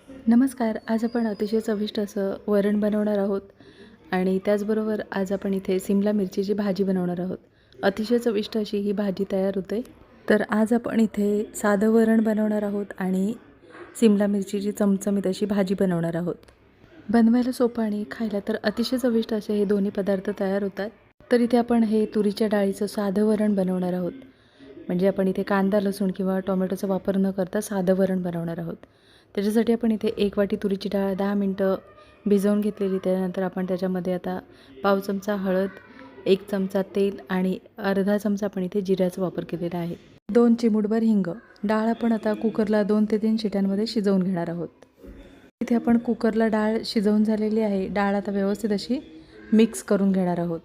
नमस्कार. आज आपण अतिशय चविष्ट असं वरण बनवणार आहोत आणि त्याचबरोबर आज आपण इथे सिमला मिरचीची भाजी बनवणार आहोत. अतिशय चविष्ट अशी ही भाजी तयार होते. तर आज आपण इथे साधं वरण बनवणार आहोत आणि सिमला मिरचीची चमचमीत अशी भाजी बनवणार आहोत. बनवायला सोपं आणि खायला तर अतिशय चविष्ट असे हे दोन्ही पदार्थ तयार होतात. तर इथे आपण हे तुरीच्या डाळीचं साधं वरण बनवणार आहोत. म्हणजे आपण इथे कांदा, लसूण किंवा टोमॅटोचा वापर न करता साधं वरण बनवणार आहोत. त्याच्यासाठी आपण इथे 1 वाटी तुरीची डाळ 10 मिनटं भिजवून घेतलेली. त्यानंतर आपण त्याच्यामध्ये आता पाव चमचा हळद, 1 चमचा तेल आणि अर्धा चमचा आपण इथे जिऱ्याचा वापर केलेला आहे. 2 चिमूटभर हिंग. डाळ आपण आता कुकरला 2 ते 3 शिट्यांमध्ये शिजवून घेणार आहोत. इथे आपण कुकरला डाळ शिजवून झालेली आहे. डाळ आता व्यवस्थित अशी मिक्स करून घेणार आहोत.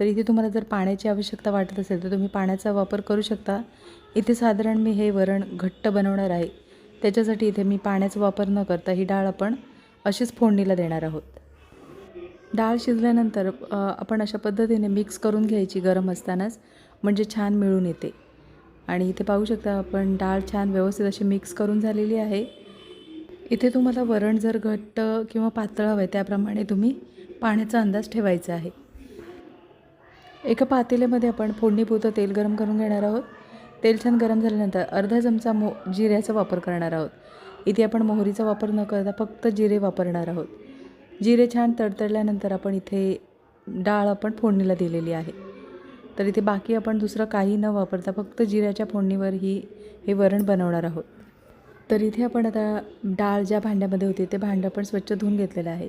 तर इथे तुम्हाला जर पाण्याची आवश्यकता वाटत असेल तर तुम्ही पाण्याचा वापर करू शकता. इथे साधारण मी हे वरण घट्ट बनवणार आहे. त्याच्यासाठी इथे मी पाण्याचा वापर न करता ही डाळ आपण अशीच फोडणीला देणार आहोत. डाळ शिजल्यानंतर आपण अशा पद्धतीने मिक्स करून घ्यायची गरम असतानाच, म्हणजे छान मिळून येते. आणि इथे पाहू शकता आपण डाळ छान व्यवस्थित अशी मिक्स करून झालेली आहे. इथे तुम्हाला वरण जर घट्ट किंवा पातळ हवं आहे त्याप्रमाणे तुम्ही पाण्याचा अंदाज ठेवायचा आहे. एका पातेल्यामध्ये आपण फोडणीपुरतं तेल गरम करून घेणार आहोत. तेल छान गरम झाल्यानंतर अर्धा चमचा जिऱ्याचा वापर करणार आहोत. इथे आपण मोहरीचा वापर न करता फक्त जिरे वापरणार आहोत. जिरे छान तडतडल्यानंतर आपण इथे डाळ आपण फोडणीला दिलेली आहे. तर इथे बाकी आपण दुसरं काही न वापरता फक्त जिऱ्याच्या फोडणीवर हे वरण बनवणार आहोत. तर इथे आपण आता डाळ ज्या भांड्यामध्ये होती ते भांडं आपण स्वच्छ धुवून घेतलेलं आहे.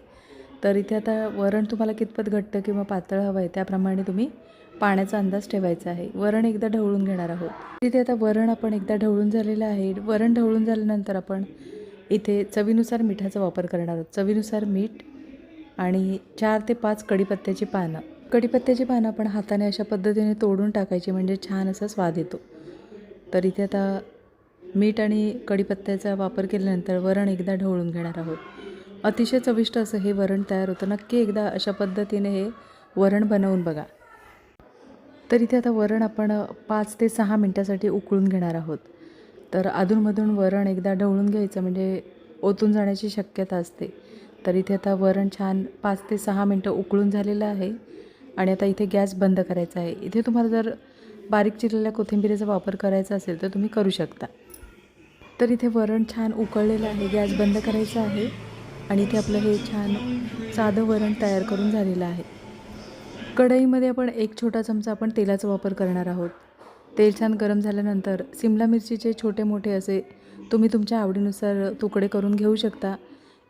तर इथे आता वरण तुम्हाला कितपत घट्ट किंवा पातळ हवं आहे त्याप्रमाणे तुम्ही पाण्याचा अंदाज ठेवायचा आहे. वरण एकदा ढवळून घेणार आहोत. इथे आता वरण आपण एकदा ढवळून झालेलं आहे. वरण ढवळून झाल्यानंतर आपण इथे चवीनुसार मिठाचा वापर करणार आहोत. चवीनुसार मीठ आणि 4 ते 5 कढीपत्त्याची पानं. कढीपत्त्याची पानं आपण हाताने अशा पद्धतीने तोडून टाकायची, म्हणजे छान असा स्वाद येतो. तर इथे आता मीठ आणि कढीपत्त्याचा वापर केल्यानंतर वरण एकदा ढवळून घेणार आहोत. अतिशय चविष्ट असं हे वरण तयार होतं. नक्की एकदा अशा पद्धतीने हे वरण बनवून बघा. तर इथे आता वरण आपण 5 ते 6 मिनटासाठी उकळून घेणार आहोत. तर अधूनमधून वरण एकदा ढवळून घ्यायचं, म्हणजे ओतून जाण्याची शक्यता असते. तर इथे आता वरण छान 5 ते 6 मिनटं उकळून झालेलं आहे आणि आता इथे गॅस बंद करायचा आहे. इथे तुम्हाला जर बारीक चिरलेल्या कोथिंबीरीचा वापर करायचा असेल तर तुम्ही करू शकता. तर इथे वरण छान उकळलेलं आहे. गॅस बंद करायचा आहे आणि इथे आपलं हे छान साधं वरण तयार करून झालेलं आहे. कढईमध्ये आपण 1 छोटा चमचा आपण तेलाचा वापर करणार आहोत. तेल छान गरम झाल्यानंतर सिमला मिरचीचे छोटे मोठे असे तुम्ही तुमच्या आवडीनुसार तुकडे करून घेऊ शकता.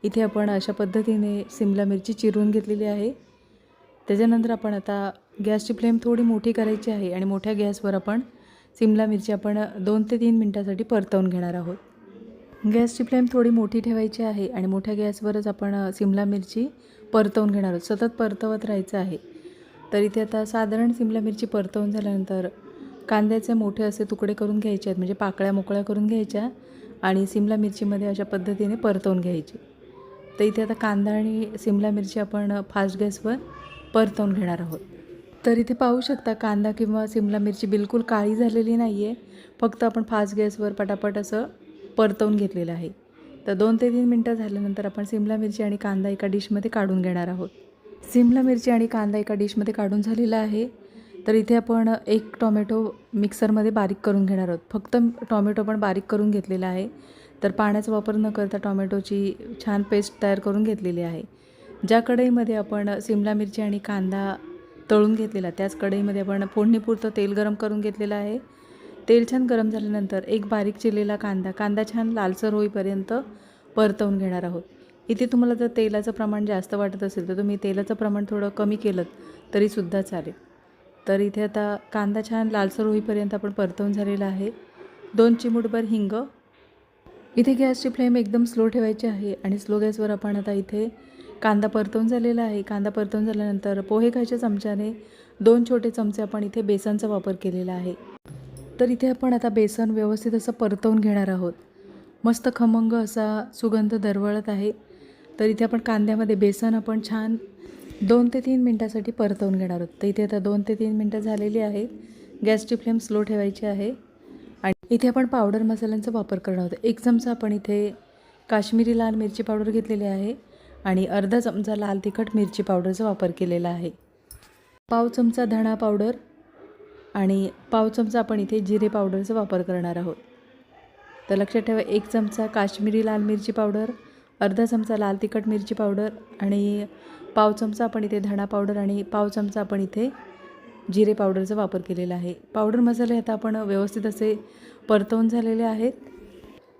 इथे आपण अशा पद्धतीने सिमला मिरची चिरून घेतलेली आहे. त्याच्यानंतर आपण आता गॅसची फ्लेम थोडी मोठी करायची आहे आणि मोठ्या गॅसवर आपण सिमला मिरची आपण 2 ते 3 मिनटासाठी परतवून घेणार आहोत. गॅसची फ्लेम थोडी मोठी ठेवायची आहे आणि मोठ्या गॅसवरच आपण सिमला मिरची परतवून घेणार आहोत. सतत परतवत राहायचं आहे. तर इथे आता साधारण सिमला मिरची परतवून झाल्यानंतर कांद्याचे मोठे असे तुकडे करून घ्यायचे आहेत, म्हणजे पाकळ्या मोकळ्या करून घ्यायच्या आणि सिमला मिरचीमध्ये अशा पद्धतीने परतवून घ्यायची. तर इथे आता कांदा आणि सिमला मिरची आपण फास्ट गॅसवर परतवून घेणार आहोत. तर इथे पाहू शकता कांदा किंवा सिमला मिरची बिलकुल काळी झालेली नाही आहे. फक्त आपण फास्ट गॅसवर पटापट असं परतवून घेतलेलं आहे. तर 2 ते 3 मिनटं झाल्यानंतर आपण सिमला मिरची आणि कांदा एका डिशमध्ये काढून घेणार आहोत. सिमला मिरची आणि कांदा एका डिशमध्ये काढून झालेला आहे. तर इथे आपण 1 टोमॅटो मिक्सरमध्ये बारीक करून घेणार आहोत. फक्त टोमॅटो पण बारीक करून घेतलेला आहे. तर पाण्याचा वापर न करता टोमॅटोची छान पेस्ट तयार करून घेतलेली आहे. ज्या कढईमध्ये आपण सिमला मिरची आणि कांदा तळून घेतलेला त्याच कढईमध्ये आपण फोडणीपुरतं तेल गरम करून घेतलेलं आहे. तेल छान गरम झाल्यानंतर एक बारीक चिरलेला कांदा छान लालसर होईपर्यंत परतवून घेणार आहोत. इथे तुम्हाला जर तेलाचं प्रमाण जास्त वाटत असेल तर तुम्ही तेलाचं प्रमाण थोडं कमी केलं तरीसुद्धा चालेल. तर इथे आता कांदा छान लालसर होईपर्यंत आपण परतवून झालेला आहे. 2 चिमूटभर हिंग. इथे गॅसची फ्लेम एकदम स्लो ठेवायची आहे आणि स्लो गॅसवर आपण आता इथे कांदा परतवून झालेला आहे. कांदा परतवून झाल्यानंतर पोहे खायच्या चमच्याने 2 छोटे चमचे आपण इथे बेसनचा वापर केलेला आहे. तर इथे आपण आता बेसन व्यवस्थित असं परतवून घेणार आहोत. मस्त खमंग असा सुगंध दरवळत आहे. तर इथे आपण कांद्यामध्ये बेसन आपण छान 2 ते 3 मिनटासाठी परतवून घेणार आहोत. तर इथे आता 2 ते 3 मिनटं झालेली आहे. गॅसची फ्लेम स्लो ठेवायची आहे आणि इथे आपण पावडर मसाल्यांचा वापर करणार आहोत. 1 चमचा आपण इथे काश्मीरी लाल मिरची पावडर घेतलेली आहे आणि अर्धा चमचा लाल तिखट मिरची पावडरचा वापर केलेला आहे. पाव चमचा धणा पावडर आणि पाव चमचा आपण इथे जिरे पावडरचा वापर करणार आहोत. तर लक्षात ठेवा, 1 चमचा काश्मीरी लाल मिरची पावडर, अर्धा चमचा लाल तिखट मिरची पावडर आणि पाव चमचा आपण इथे धणा पावडर आणि पाव चमचा आपण इथे जिरे पावडरचा वापर केलेला आहे. पावडर मसाले आता आपण व्यवस्थित असे परतवून झालेले आहेत.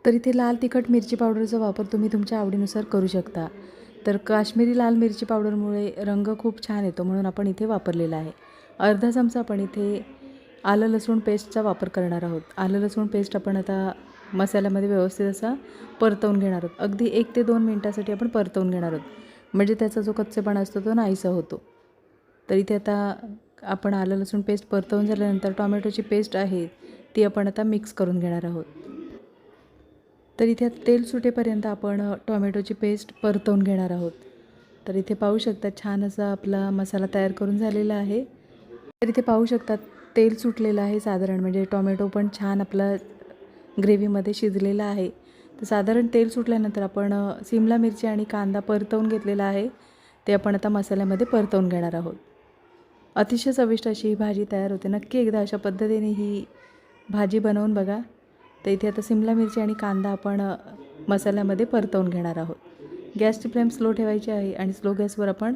तर इथे लाल तिखट मिरची पावडरचा वापर तुम्ही तुमच्या आवडीनुसार करू शकता. तर काश्मीरी लाल मिरची पावडरमुळे रंग खूप छान येतो म्हणून आपण इथे वापरलेला आहे. अर्धा चमचा आपण इथे आलं लसूण पेस्टचा वापर करणार आहोत. आलं लसूण पेस्ट आपण आता मसाल्यामध्ये व्यवस्थित असा परतवून घेणार आहोत. अगदी 1 ते 2 मिनटासाठी आपण परतवून घेणार आहोत, म्हणजे त्याचा जो कच्चेपणा असतो तो नाहीसा होतो. तर इथे आता आपण आलं लसूण पेस्ट परतवून झाल्यानंतर टोमॅटोची पेस्ट आहे ती आपण आता मिक्स करून घेणार आहोत. तर इथे तेल सुटेपर्यंत आपण टोमॅटोची पेस्ट परतवून घेणार आहोत. तर इथे पाहू शकता छान असा आपला मसाला तयार करून झालेला आहे. तर इथे पाहू शकता तेल सुटलेलं आहे साधारण, म्हणजे टोमॅटो पण छान आपला ग्रेव्हीमध्ये शिजलेला आहे. तर साधारण तेल सुटल्यानंतर आपण सिमला मिरची आणि कांदा परतवून घेतलेला आहे ते आपण आता मसाल्यामध्ये परतवून घेणार आहोत. अतिशय चविष्ट अशी ही भाजी तयार होते. नक्की एकदा अशा पद्धतीने ही भाजी बनवून बघा. तर इथे आता सिमला मिरची आणि कांदा आपण मसाल्यामध्ये परतवून घेणार आहोत. गॅसची फ्लेम स्लो ठेवायची आहे आणि स्लो गॅसवर आपण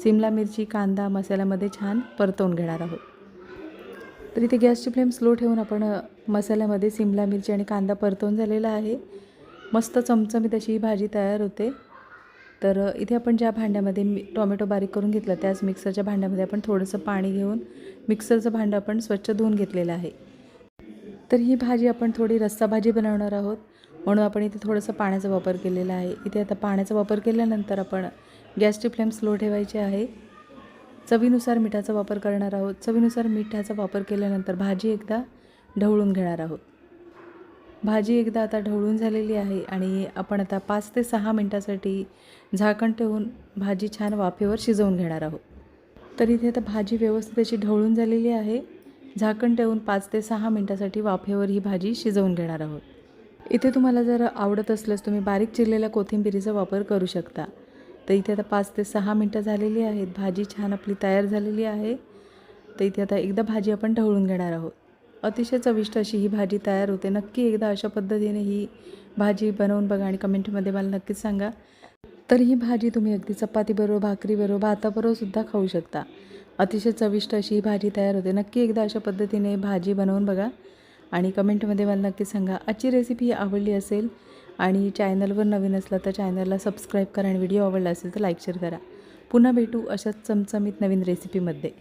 सिमला मिरची कांदा मसाल्यामध्ये छान परतवून घेणार आहोत. तर इथे गॅसची फ्लेम स्लो ठेवून आपण मसाल्यामध्ये सिमला मिरची आणि कांदा परतवून झालेला आहे. मस्त चमचमीत अशी ही भाजी तयार होते. तर इथे आपण ज्या भांड्यामध्ये टोमॅटो बारीक करून घेतला त्याच मिक्सरच्या भांड्यामध्ये आपण थोडंसं पाणी घेऊन मिक्सरचं भांडं आपण स्वच्छ धुवून घेतलेलं आहे. तर ही भाजी आपण थोडी रस्सा भाजी बनवणार आहोत म्हणून आपण इथे थोडंसं पाण्याचा वापर केलेला आहे. इथे आता पाण्याचा वापर केल्यानंतर आपण गॅसची फ्लेम स्लो ठेवायची आहे. चवीनुसार मिठाचा वापर करणार आहोत. चवीनुसार मिठाचा वापर केल्यानंतर भाजी एकदा ढवळून घेणार आहोत. भाजी एकदा आता ढवळून झालेली आहे आणि आपण आता 5 ते 6 मिनटासाठी झाकण ठेवून भाजी छान वाफेवर शिजवून घेणार आहोत. तर इथे आता भाजी व्यवस्थित अशी ढवळून झालेली आहे. झाकण ठेवून 5 ते 6 मिनटासाठी वाफेवर ही भाजी शिजवून घेणार आहोत. इथे तुम्हाला जर आवडत असल्यास तुम्ही बारीक चिरलेल्या कोथिंबीरीचा वापर करू शकता. तर इथे आता 5 ते 6 मिनटं झालेली आहेत. भाजी छान आपली तयार झालेली आहे. तर इथे आता एकदा भाजी आपण ढवळून घेणार आहोत. अतिशय चविष्ट अशी ही भाजी तयार होते. नक्की एकदा अशा पद्धतीने ही भाजी बनवून बघा आणि कमेंटमध्ये मला नक्कीच सांगा. तर ही भाजी तुम्ही अगदी चपातीबरोबर, भाकरीबरोबर, भाताबरोबर सुद्धा खाऊ शकता. अतिशय चविष्ट अशी ही भाजी तयार होते. नक्की एकदा अशा पद्धतीने भाजी बनवून बघा आणि कमेंटमध्ये मला नक्की सांगा. आजची रेसिपी आवडली असेल आणि चॅनलवर नवीन असला तर चॅनलला सबस्क्राईब करा आणि व्हिडिओ आवडला असेल तर लाईक शेअर करा. पुन्हा भेटू अशाच चमचमीत नवीन रेसिपीमध्ये.